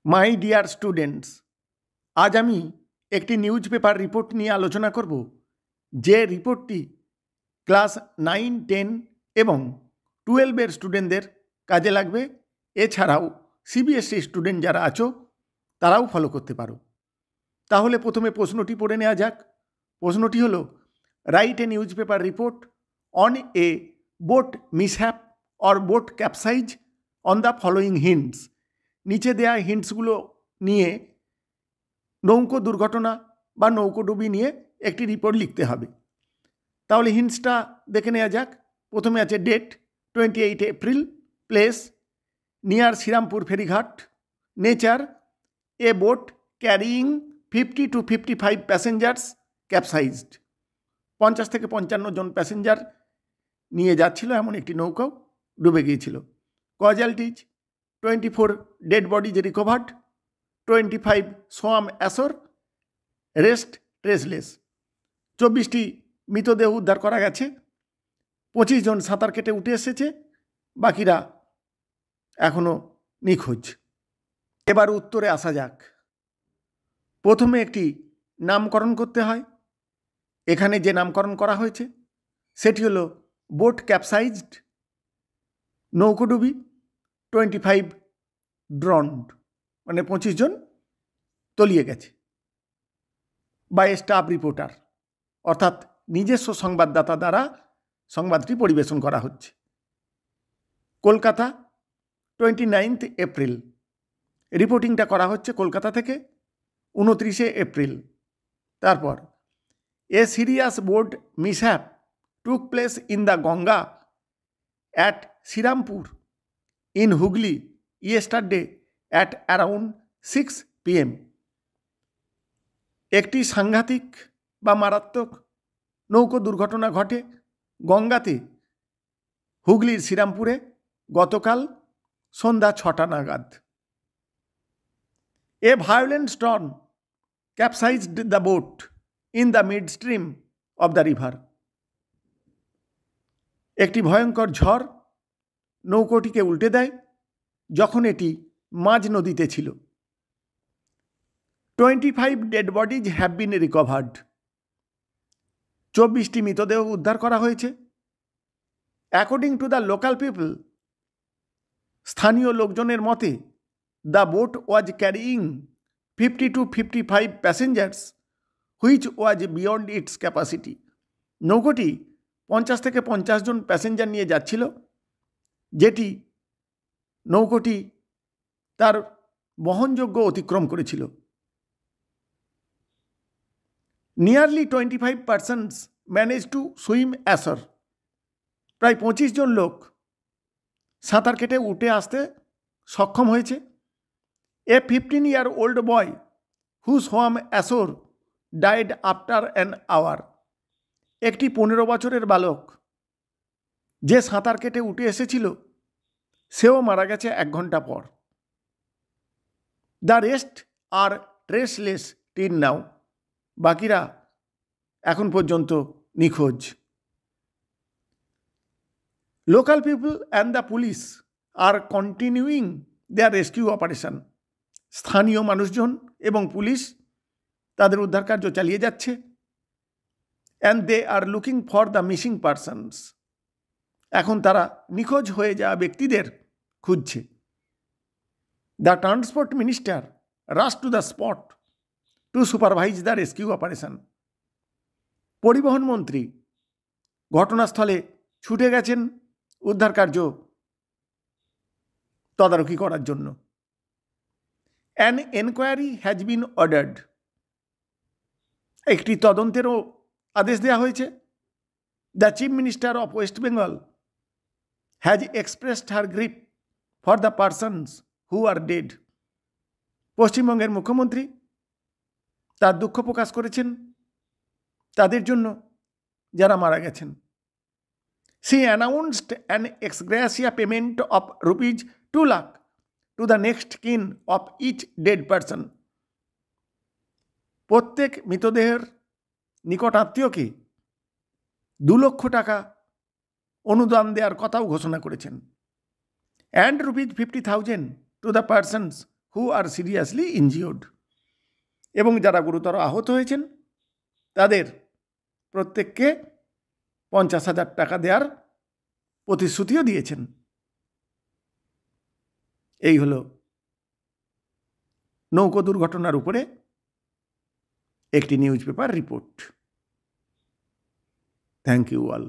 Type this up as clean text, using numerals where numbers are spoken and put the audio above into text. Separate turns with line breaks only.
My dear students, আজ আমি একটি নিউজ পেপার রিপোর্ট নিয়ে আলোচনা করব, যে রিপোর্টটি ক্লাস 9, 10 এবং 12-এর স্টুডেন্টদের কাজে লাগবে। এছাড়াও সিবিএসসি স্টুডেন্ট যারা আছো তারাও ফলো করতে পারো। তাহলে প্রথমে প্রশ্নটি পড়ে নেওয়া যাক। প্রশ্নটি হলো, write a news paper report on a boat mishap or boat capsize on the following hints. নিচে দেয়া হিন্টসগুলো নিয়ে নৌকো দুর্ঘটনা বা নৌকোডুবি নিয়ে একটি রিপোর্ট লিখতে হবে। তাহলে হিন্টসটা দেখে নেওয়া যাক। প্রথমে আছে date 28 April, place near Shrirampur ফেরিঘাট, nature a boat carrying 50 to 55 passengers capsized. 50 থেকে 55 জন প্যাসেঞ্জার নিয়ে যাচ্ছিল এমন একটি নৌকাও ডুবে গিয়েছিল। Casualties 24 dead bodies recovered, 25 swam ashore, rest traceless. 24টি মৃতদেহ উদ্ধার করা গেছে, 25 জন সাঁতার কেটে উঠে এসেছে, বাকিরা এখনও নিখোঁজ। এবার উত্তরে আসা যাক। প্রথমে একটি নামকরণ করতে হয়। এখানে যে নামকরণ করা হয়েছে সেটি হলো বোট ক্যাপসাইজড, নৌকোডুবি, 25 ড্রন্ড, মানে 25 জন তলিয়ে গেছে বাই স্টাফ রিপোর্টার, অর্থাৎ নিজস্ব সংবাদদাতা দ্বারা সংবাদটি পরিবেশন করা হচ্ছে। কলকাতা 29 এপ্রিল, রিপোর্টিংটা করা হচ্ছে কলকাতা থেকে 29 এপ্রিল। তারপর a serious boat mishap took place in the Ganga at Shrirampur in Hooghly yesterday at around 6 PM। একটি সাংঘাতিক বা মারাত্মক নৌকো দুর্ঘটনা ঘটে গঙ্গাতে হুগলির শ্রীরামপুরে গতকাল সন্ধ্যা 6টা নাগাদ। A violent storm capsized the boat in the mid stream of the river. একটি ভয়ঙ্কর ঝড় নৌকোটিকে উল্টে দেয় যখন এটি মাঝ নদীতে ছিল। 25 dead bodies have been recovered, 24টি মৃতদেহ উদ্ধার করা হয়েছে। According to the local people, স্থানীয় লোকজনের মতে the boat was carrying 50 to 55 passengers which was beyond its capacity. নৌকোটি 50 থেকে 50 জন প্যাসেঞ্জার নিয়ে যাচ্ছিল, যেটি নৌকোটি তার বহনযোগ্য অতিক্রম করেছিল। Nearly 25 persons manage to swim ashore, প্রায় 25 জন লোক সাঁতার কেটে উঠে আসতে সক্ষম হয়েছে। A 15-year-old boy who swam ashore died after an hour, একটি 15 বছরের বালক যে সাঁতার কেটে উঠে এসেছিল সেও মারা গেছে 1 ঘন্টা পর। The rest are traceless till now, বাকিরা এখন পর্যন্ত নিখোঁজ। Local people and the police are continuing their rescue operation. স্থানীয় মানুষজন এবং পুলিশ তাদের উদ্ধার কার্য চালিয়ে যাচ্ছে। And they are looking for the missing persons, এখন তারা নিখোঁজ হয়ে যাওয়া ব্যক্তিদের খুঁজছে। The transport minister rush to the spot to supervise the rescue operation. পরিবহন মন্ত্রী ঘটনাস্থলে ছুটে গেছেন উদ্ধার কার্য তদারকি করার জন্য। An enquiry has been ordered, একটি তদন্তেরও আদেশ দেওয়া হয়েছে। The chief minister of West Bengal has expressed her grief for the persons who are dead. পশ্চিমবঙ্গের মুখ্যমন্ত্রী তার দুঃখ প্রকাশ করেছেন তাদের জন্য যারা মারা গেছেন। She announced an ex gratia payment of ₹2 lakh to the next kin of each dead person. প্রত্যেক মৃতদেহের নিকট আত্মীয়কে 2 লক্ষ টাকা অনুদান দেওয়ার কথাও ঘোষণা করেছেন। And ₹50,000 to the persons who are seriously injured, এবং যারা গুরুতর আহত হয়েছেন তাদের প্রত্যেককে 50,000 টাকা দেওয়ার প্রতিশ্রুতিও দিয়েছেন। এই হলো নৌকো দুর্ঘটনার উপরে একটি news paper report. Thank you all.